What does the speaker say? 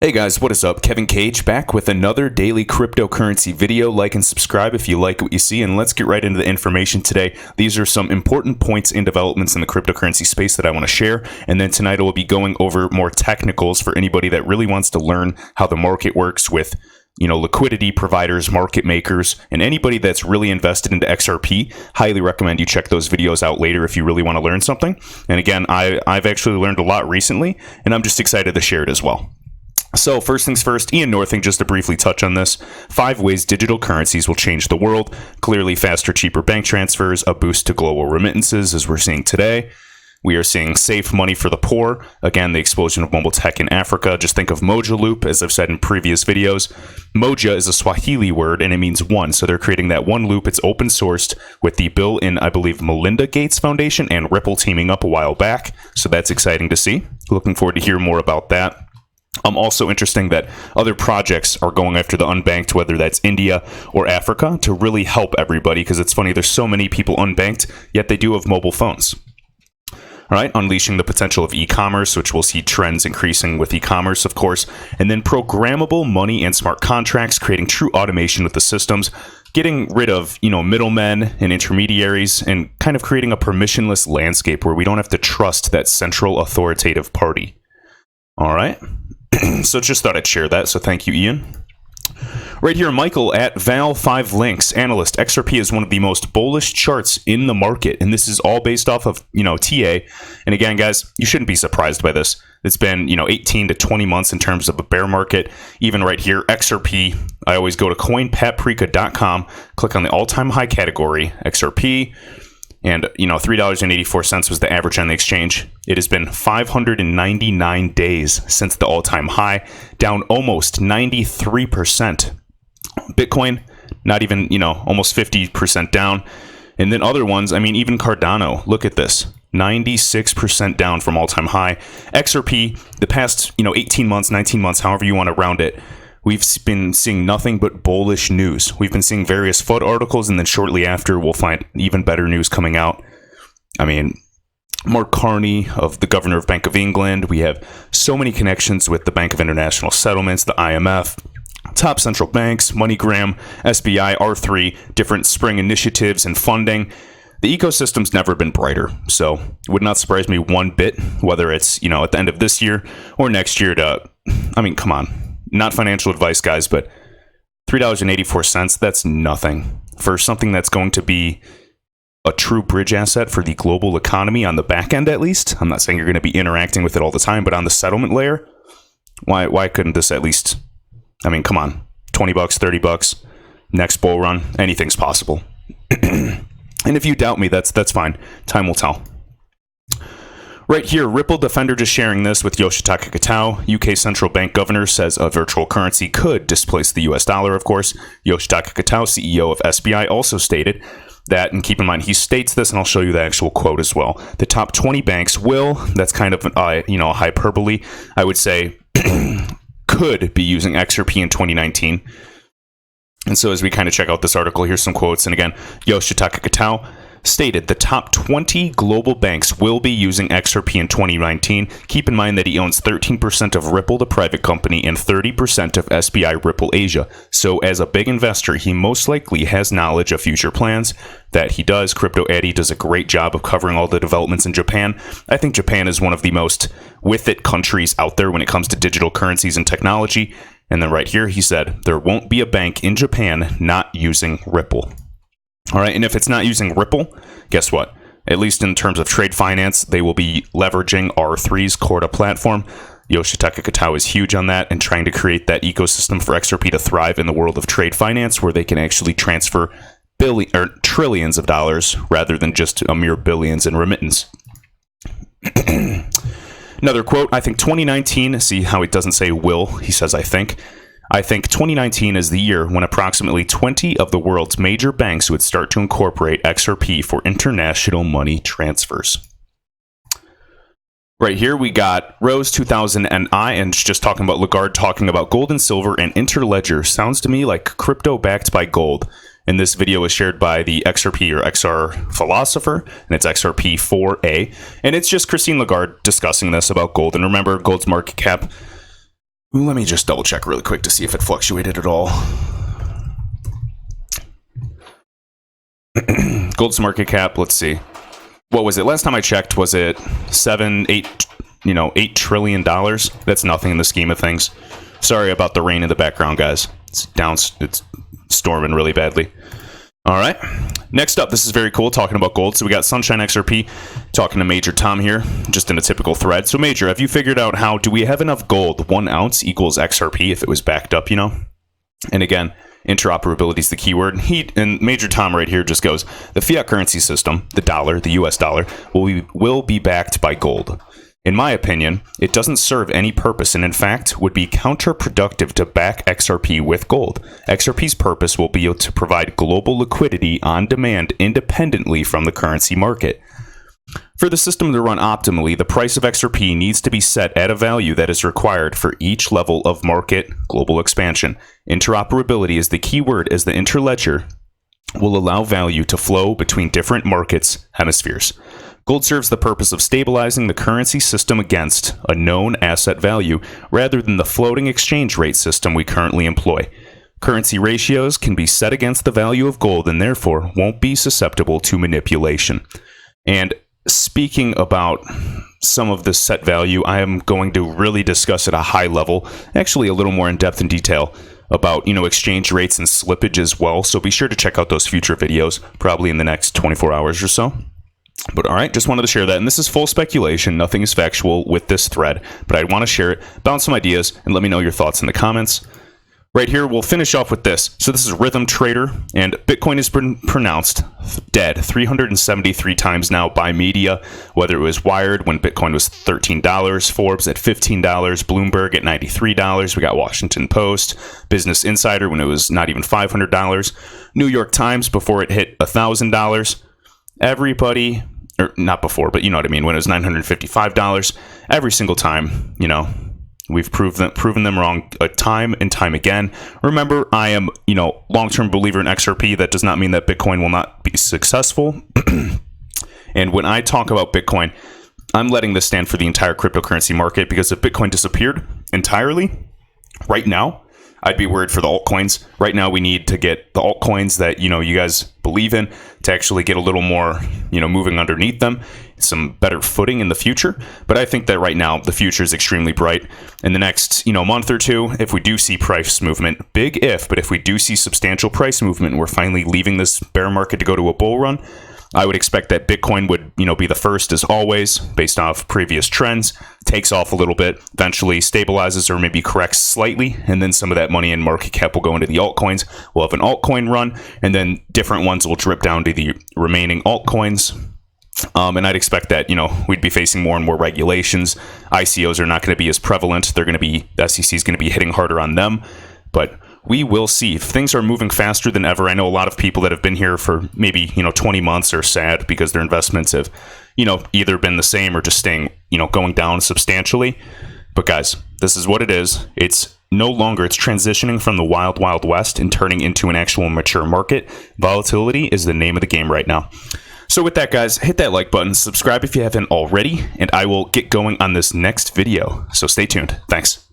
Hey guys, what is up? Kevincage back with another daily cryptocurrency video. Like and subscribe if you like what you see, and let's get right into the information today. These are some important points and developments in the cryptocurrency space that I want to share, and then tonight I will be going over more technicals for anybody that really wants to learn how the market works with liquidity providers, market makers, and anybody that's really invested into XRP. Highly recommend you check those videos out later if you really want to learn something. And again, I've actually learned a lot recently, and I'm just excited to share it as well. So first things first, Ian Northing, just to briefly touch on this, 5 ways digital currencies will change the world. Clearly faster, cheaper bank transfers, a boost to global remittances as we're seeing today. We are seeing safe money for the poor. Again, the explosion of mobile tech in Africa. Just think of Moja Loop, as I've said in previous videos. Moja is a Swahili word and it means one. So they're creating that one loop. It's open sourced with the Bill and I believe Melinda Gates Foundation and Ripple teaming up a while back. So that's exciting to see. Looking forward to hear more about that. Also interesting that other projects are going after the unbanked, whether that's India or Africa, to really help everybody, because it's funny, there's so many people unbanked, yet they do have mobile phones. All right, unleashing the potential of e-commerce, which we'll see trends increasing with e-commerce, of course, and then programmable money and smart contracts, creating true automation with the systems, getting rid of, middlemen and intermediaries, and kind of creating a permissionless landscape where we don't have to trust that central authoritative party. All right. So just thought I'd share that. So thank you, Ian. Right here, Michael at Val5Links, analyst. XRP is one of the most bullish charts in the market, and this is all based off of, TA. And again, guys, you shouldn't be surprised by this. It's been, 18 to 20 months in terms of a bear market. Even right here, XRP, I always go to coinpaprika.com, click on the all-time high category, XRP, and, $3.84 was the average on the exchange. It has been 599 days since the all-time high, down almost 93%. Bitcoin, not even, almost 50% down. And then other ones, even Cardano, look at this. 96% down from all-time high. XRP, the past, 18 months, 19 months, however you want to round it, we've been seeing nothing but bullish news. We've been seeing various FUD articles, and then shortly after, we'll find even better news coming out. Mark Carney, of the Governor of Bank of England. We have so many connections with the Bank of International Settlements, the IMF, top central banks, MoneyGram, SBI, R3, different spring initiatives and funding. The ecosystem's never been brighter, so it would not surprise me one bit, whether it's, at the end of this year or next year come on. Not financial advice, guys, but $3.84, that's nothing. For something that's going to be a true bridge asset for the global economy on the back end, at least. I'm not saying you're going to be interacting with it all the time, but on the settlement layer, why couldn't this at least, come on, $20, $30, next bull run, anything's possible. And if you doubt me, that's fine. Time will tell. Right here, Ripple Defender just sharing this with Yoshitaka Kitao. UK central bank governor says a virtual currency could displace the US dollar, of course. Yoshitaka Kitao, CEO of SBI, also stated that, and keep in mind, he states this, and I'll show you the actual quote as well. The top 20 banks will, that's kind of a hyperbole, I would say, could be using XRP in 2019. And so as we kind of check out this article, here's some quotes. And again, Yoshitaka Kitao stated the top 20 global banks will be using XRP in 2019. Keep in mind that he owns 13% of Ripple, the private company, and 30% of SBI Ripple Asia. So as a big investor, he most likely has knowledge of future plans. That he does. Crypto Addy does a great job of covering all the developments in Japan. I think Japan is one of the most with it countries out there when it comes to digital currencies and technology. And then right here, he said, there won't be a bank in Japan not using Ripple. All right, and if it's not using Ripple, guess what? At least in terms of trade finance, they will be leveraging R3's Corda platform. Yoshitaka Kitao is huge on that and trying to create that ecosystem for XRP to thrive in the world of trade finance, where they can actually transfer trillions of dollars rather than just a mere billions in remittance. Another quote, I think 2019, see how it doesn't say will, he says I think 2019 is the year when approximately 20 of the world's major banks would start to incorporate XRP for international money transfers. Right here, we got Rose 2000 and just talking about Lagarde, talking about gold and silver and Interledger. Sounds to me like crypto backed by gold. And this video is shared by the XRP or XR philosopher, and it's XRP4A. And it's just Christine Lagarde discussing this about gold. And remember, gold's market cap Ooh, let me just double check really quick to see if it fluctuated at all. Gold's market cap, let's see. What was it? Last time I checked, was it $8 trillion? That's nothing in the scheme of things. Sorry about the rain in the background, guys. It's storming really badly. All right. Next up, this is very cool, talking about gold. So we got Sunshine XRP talking to Major Tom here, just in a typical thread. So Major, have you figured out how, do we have enough gold? 1 ounce equals XRP if it was backed up, And again, interoperability is the keyword. And Major Tom right here just goes, the fiat currency system, the dollar, the US dollar, will be backed by gold. In my opinion, it doesn't serve any purpose and in fact would be counterproductive to back XRP with gold. XRP's purpose will be to provide global liquidity on demand independently from the currency market. For the system to run optimally, the price of XRP needs to be set at a value that is required for each level of market global expansion. Interoperability is the key word, as the interledger will allow value to flow between different markets hemispheres. Gold serves the purpose of stabilizing the currency system against a known asset value rather than the floating exchange rate system we currently employ. Currency ratios can be set against the value of gold and therefore won't be susceptible to manipulation. And speaking about some of this set value, I am going to really discuss at a high level, actually a little more in depth and detail, about exchange rates and slippage as well. So be sure to check out those future videos, probably in the next 24 hours or so. But all right, just wanted to share that. And this is full speculation. Nothing is factual with this thread, but I want to share it, bounce some ideas, and let me know your thoughts in the comments. Right here, we'll finish off with this. So this is Rhythm Trader, and Bitcoin has been pronounced dead 373 times now by media, whether it was Wired when Bitcoin was $13, Forbes at $15, Bloomberg at $93, we got Washington Post, Business Insider when it was not even $500, New York Times before it hit $1,000. Everybody, or not before, but you know what I mean, when it was $955, every single time, we've proven them wrong time and time again. Remember, I am, long-term believer in XRP. That does not mean that Bitcoin will not be successful. And when I talk about Bitcoin, I'm letting this stand for the entire cryptocurrency market, because if Bitcoin disappeared entirely right now, I'd be worried for the altcoins. Right now, we need to get the altcoins that, you guys believe in to actually get a little more, moving underneath them, some better footing in the future. But I think that right now, the future is extremely bright. In the next, month or two, if we do see price movement, big if, but if we do see substantial price movement, we're finally leaving this bear market to go to a bull run, I would expect that Bitcoin would, be the first as always, based off previous trends, takes off a little bit, eventually stabilizes or maybe corrects slightly, and then some of that money in market cap will go into the altcoins. We'll have an altcoin run, and then different ones will drip down to the remaining altcoins. And I'd expect that, we'd be facing more and more regulations. ICOs are not going to be as prevalent. The SEC is going to be hitting harder on them, but we will see. If things are moving faster than ever, I know a lot of people that have been here for maybe, 20 months are sad because their investments have, either been the same or just staying, going down substantially. But guys, this is what it is. It's no longer, it's transitioning from the wild, wild west and turning into an actual mature market. Volatility is the name of the game right now. So with that, guys, hit that like button, subscribe if you haven't already, and I will get going on this next video. So stay tuned. Thanks.